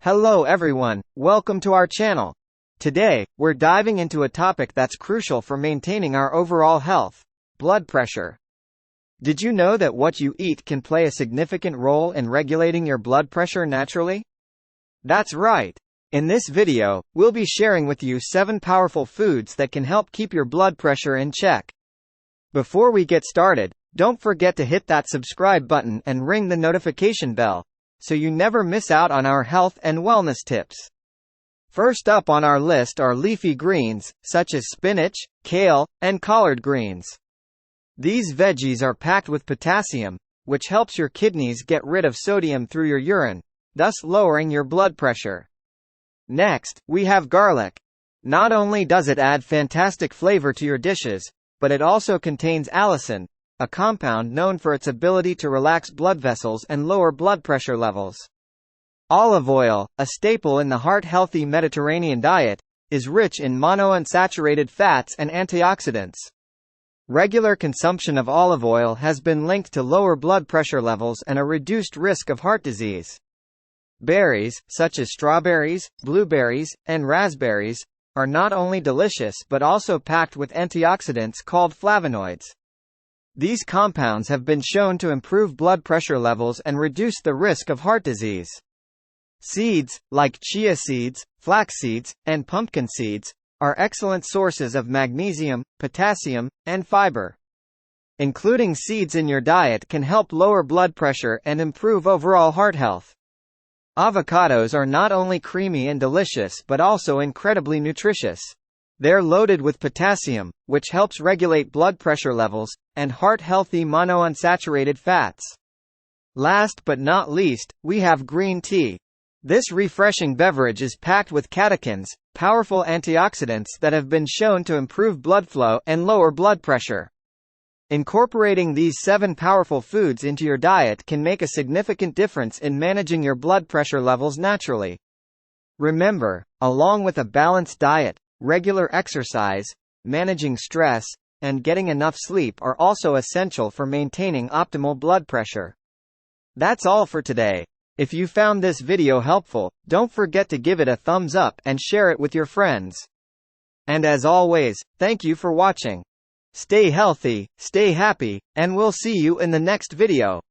Hello everyone, welcome to our channel. Today, we're diving into a topic that's crucial for maintaining our overall health: blood pressure. Did you know that what you eat can play a significant role in regulating your blood pressure naturally? That's right. In this video, we'll be sharing with you 7 powerful foods that can help keep your blood pressure in check. Before we get started, don't forget to hit that subscribe button and ring the notification bell, so you never miss out on our health and wellness tips. First up on our list are leafy greens, such as spinach, kale, and collard greens. These veggies are packed with potassium, which helps your kidneys get rid of sodium through your urine, thus lowering your blood pressure. Next, we have garlic. Not only does it add fantastic flavor to your dishes, but it also contains allicin, a compound known for its ability to relax blood vessels and lower blood pressure levels. Olive oil, a staple in the heart-healthy Mediterranean diet, is rich in monounsaturated fats and antioxidants. Regular consumption of olive oil has been linked to lower blood pressure levels and a reduced risk of heart disease. Berries, such as strawberries, blueberries, and raspberries, are not only delicious but also packed with antioxidants called flavonoids. These compounds have been shown to improve blood pressure levels and reduce the risk of heart disease. Seeds, like chia seeds, flax seeds, and pumpkin seeds, are excellent sources of magnesium, potassium, and fiber. Including seeds in your diet can help lower blood pressure and improve overall heart health. Avocados are not only creamy and delicious but also incredibly nutritious. They're loaded with potassium, which helps regulate blood pressure levels, and heart-healthy monounsaturated fats. Last but not least, we have green tea. This refreshing beverage is packed with catechins, powerful antioxidants that have been shown to improve blood flow and lower blood pressure. Incorporating these 7 powerful foods into your diet can make a significant difference in managing your blood pressure levels naturally. Remember, along with a balanced diet, regular exercise, managing stress, and getting enough sleep are also essential for maintaining optimal blood pressure. That's all for today. If you found this video helpful, don't forget to give it a thumbs up and share it with your friends. And as always, thank you for watching. Stay healthy, stay happy, and we'll see you in the next video.